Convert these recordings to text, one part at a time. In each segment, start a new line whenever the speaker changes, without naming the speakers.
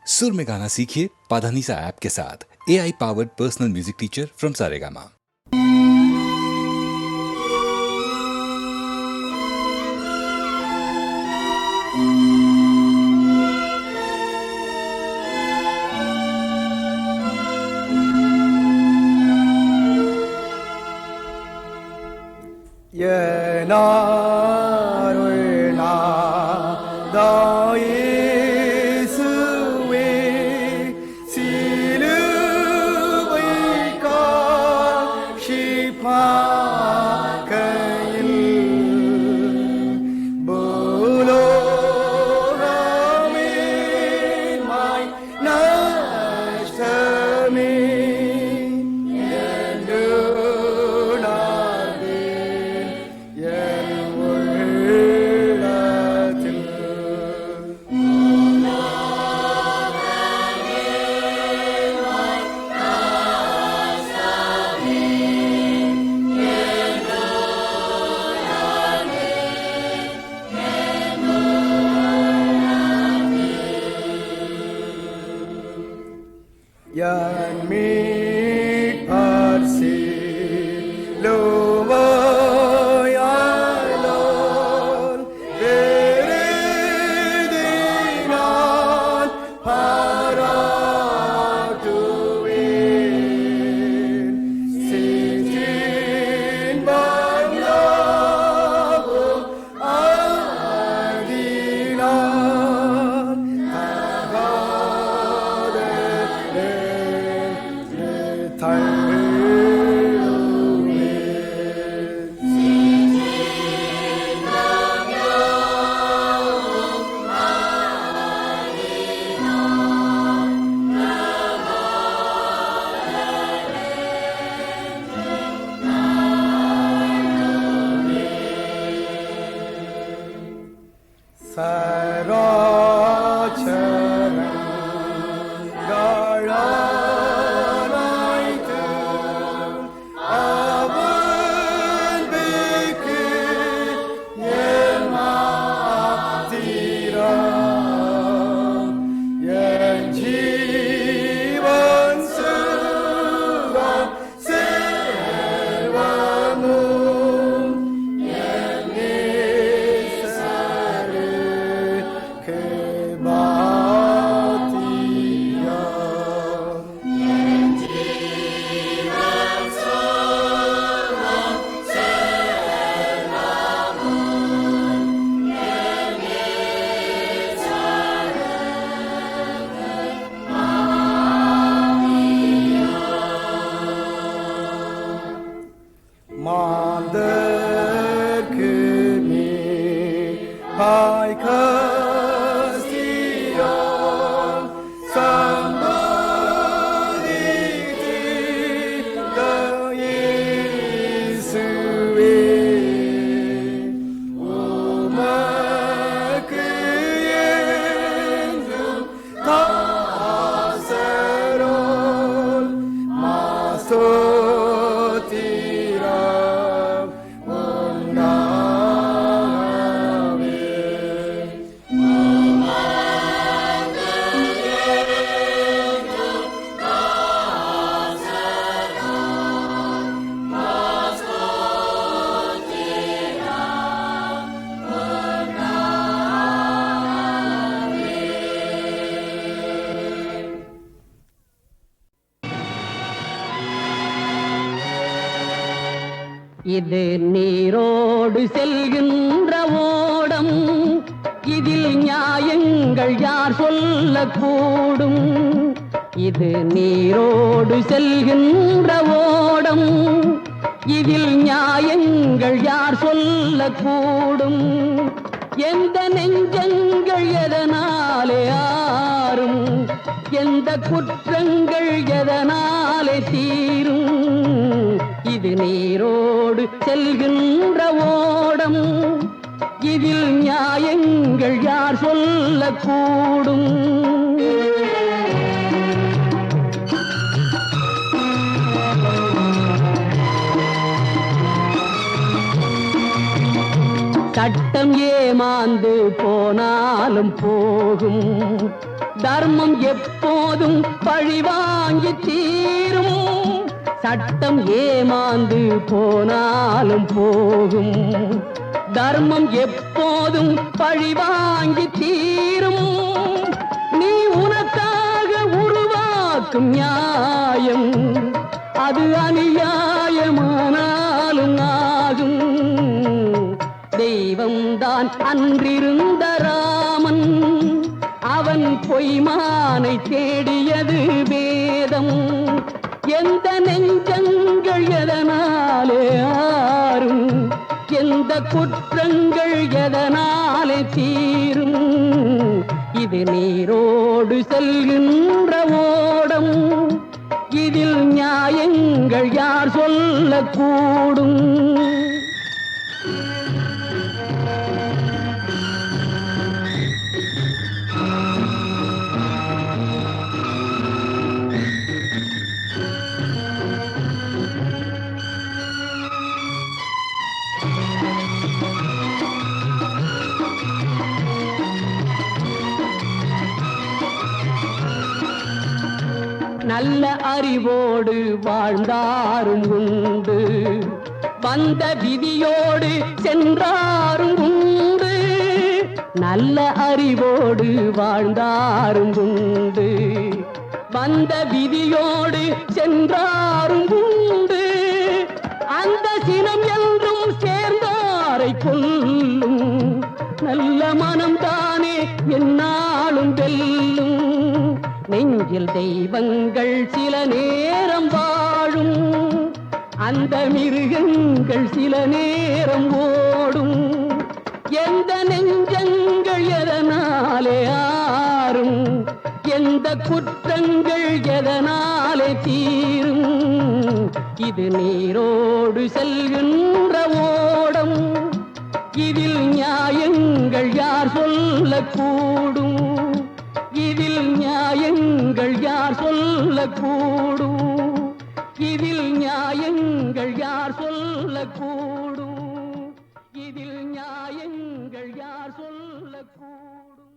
सुर में गाना सीखिए पाधानीसा ऐप के साथ। AI powered personal music teacher from Saregama.
இது நீரோடு செல்கின்ற ஓடம், இதில் நியாயங்கள் யார் சொல்லக்கூடும்? இது நீரோடு செல்கின்ற ஓடம், இதில் நியாயங்கள் யார் சொல்லக்கூடும்? எந்த நெஞ்சங்கள் எதனாலே ஆறும், எந்த குற்றங்கள் எதனாலே தீரும்? இது நீரோடு செல்கின்ற ஓடம், இதில் நியாயங்கள் யார் சொல்லக்கூடும்? சட்டம் ஏமாந்து போனாலும் போகும், தர்மம் எப்போதும் பழிவாங்கி தீரும், சட்டம் ஏமாந்து போனாலும் போகும். தர்மம் எப்போதும் பழிவாங்கி தீரும், நீ உனக்காக உருவாக்கும் நியாயம் அது அநியாயமானாலும் ஆகும். தெய்வம்தான் அன்றிருந்த ராமன், அவன் பொய்மானை தேடியது வேதம். எந்த நெஞ்சங்கள் எதனாலே ஆறும், எந்த குற்றங்கள் எதனாலே தீரும். இது நீரோடு செல்கின்ற ஓடம், இதில் நியாயங்கள் யார் சொல்லக்கூடும். நல்ல அறிவோடு வாழ்ந்தாரும் உண்டு, வந்த விதியோடு சென்றாரும் உண்டு. நல்ல அறிவோடு வாழ்ந்தாரும் உண்டு, வந்த விதியோடு சென்றாரும் உண்டு. அந்த சினம் என்றும் சேர்ந்தாரை கொல்லும், நல்ல மனம்தானே என்னாலும் வெல்லும். நெஞ்சில் தெய்வங்கள் சில நேரம் வாழும், அந்த மிருகங்கள் சில நேரம் ஓடும். எந்த நெஞ்சங்கள் எதனாலே ஆறும், எந்த குற்றங்கள் எதனாலே தீரும். இது நீரோடு செல்கின்ற ஓடம், இதில் நியாயங்கள் யார் சொல்லக்கூடும். இதில் நியாயங்கள் யார் சொல்லக்கூடும். இதில் நியாயங்கள் யார் சொல்லக்கூடும். இதில் நியாயங்கள் யார் சொல்லக்கூடும்.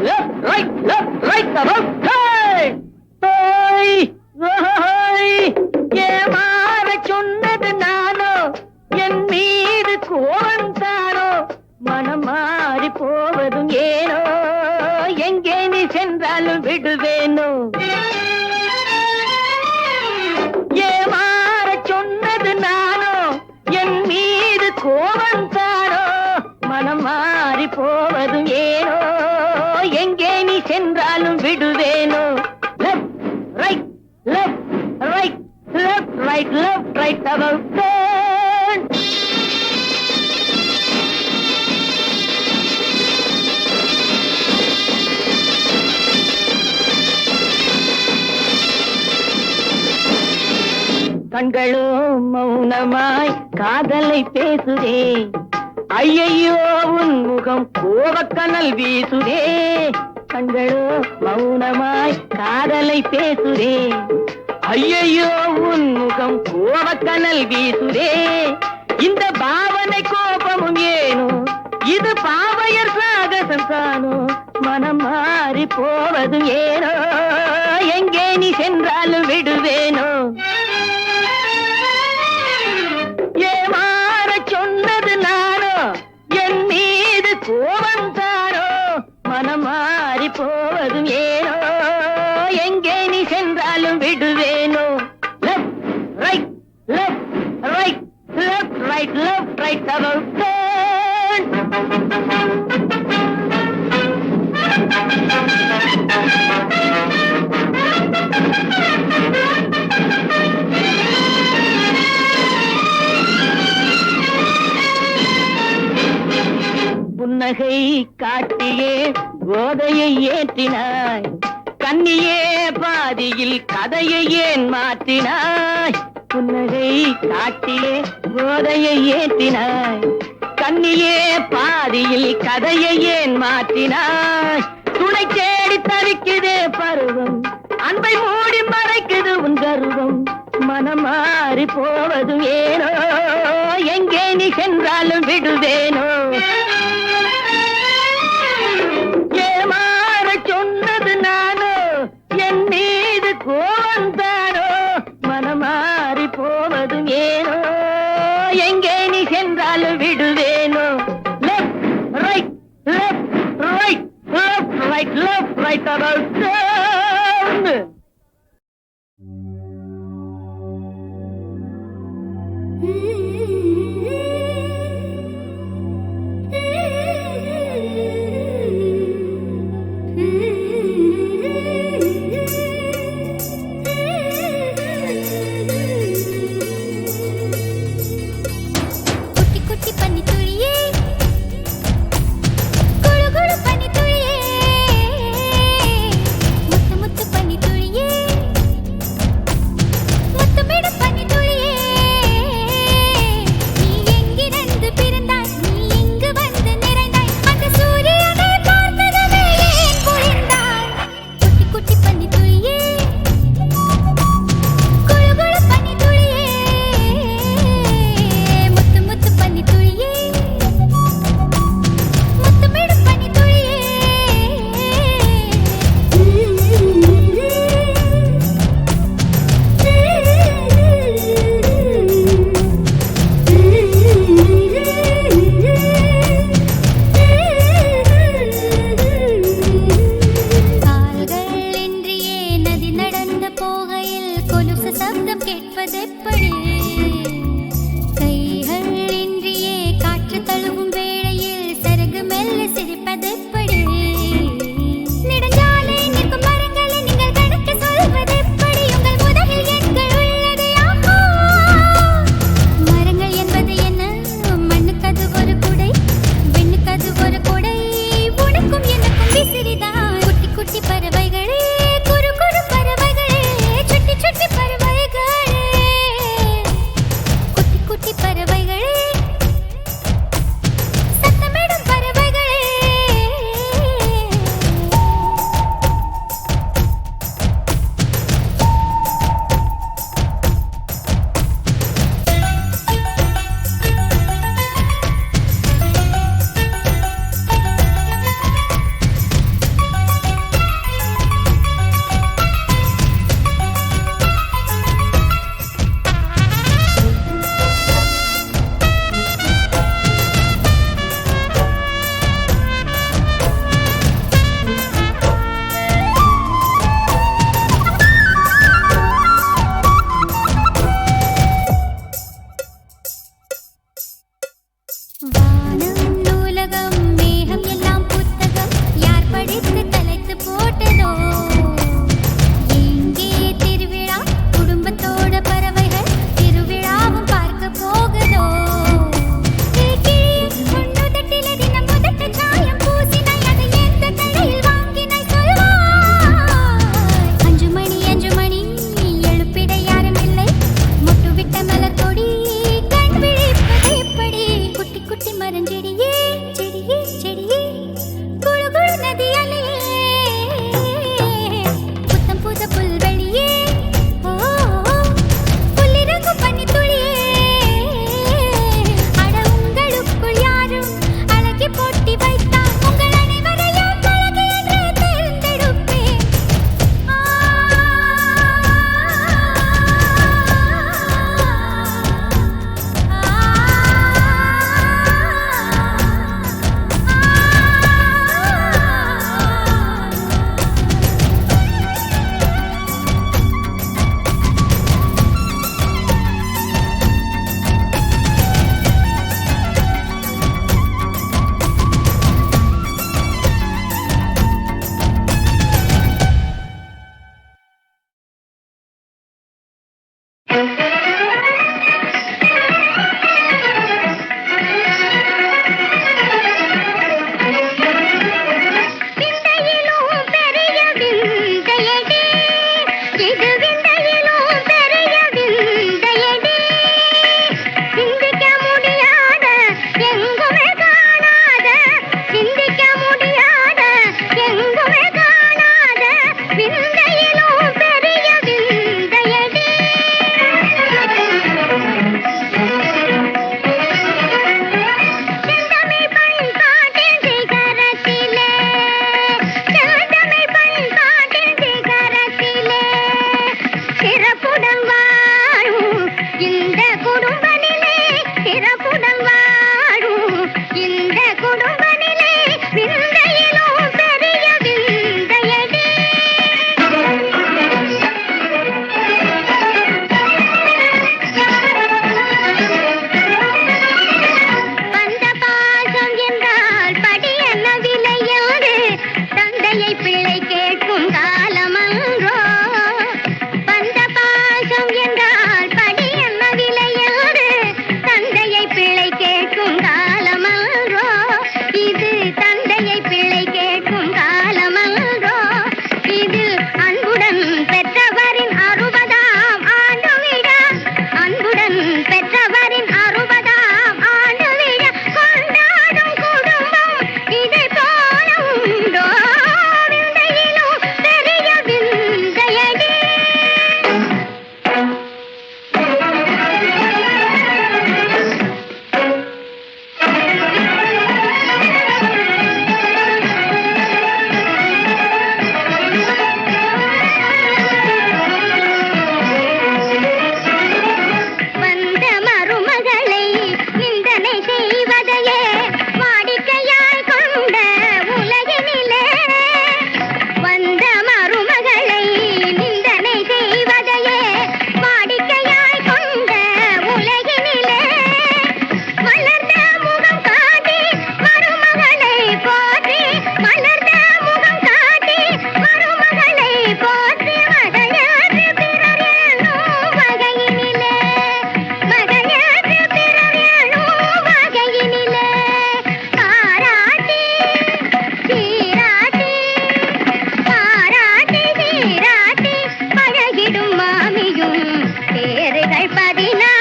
Left, right, about time. Toy, ஏமாற சொன்னது நானோ, என் மீது கோவந்தானோ, மனம் மாறி போவதும் ஏனோ, எங்கே நீ சென்றாலும் விடுவேனோ. ஏமாற சொன்னது நானோ, என் மீது கோவந்தானோ, மனம் மாறி போவதும் ஏனோ, எங்கே நீ சென்றாலும் விடுவேனோ. Left right left right left right left right about turn. கண்களோ மௌனமாய் காதலை பேசுதே, ஐயையோ உன் முகம் கோபக்கனல் வீசுதே. கண்களோ மௌனமாய் காதலை பேசுதே, ஐயையோ உன் முகம் கோபக்கனல் வீசுதே. இந்த பாவனை கோபமும் ஏனோ, இது பாவையர் சாகசம் தானோ, மனம் மாறி போவதும் ஏனோ, எங்கே நீ சென்றாலும் விடுவேனோ. ஏமாற சொன்னது நானோ, என் மீது கோவந்தானோ, மனம் மாறி போவதும் ஏனோ, எங்கே நீ சென்றாலும் விடுவேனோ. Left right left right left right left right about turn. புன்னகை காட்டியே போதையை ஏற்றினாய், கண்ணியே பாதியில் கதையை ஏன் மாற்றினாய். புன்னகை காட்டியே போதையை ஏற்றினாய், கண்ணியே பாதியில் கதையை ஏன் மாற்றினாய். துணை தேடி தவிக்குதே பருவம், அன்பை மூடி மறைக்குது உன் கர்வம் மனம் மாறி போவது ஏனோ எங்கே நீ சென்றாலும் விடுவேனோ ஏமாற சொன்னது நானோ என் மீது கோவந்தானோ மனம் மாறி போவது ஏனோ எங்கே நீ சென்றாலும் விடுவேனோ left right left right left right left right about down.
குட்டி குட்டி பன்னி துளியே குளு குளு பன்னி துளியே
கட்டினா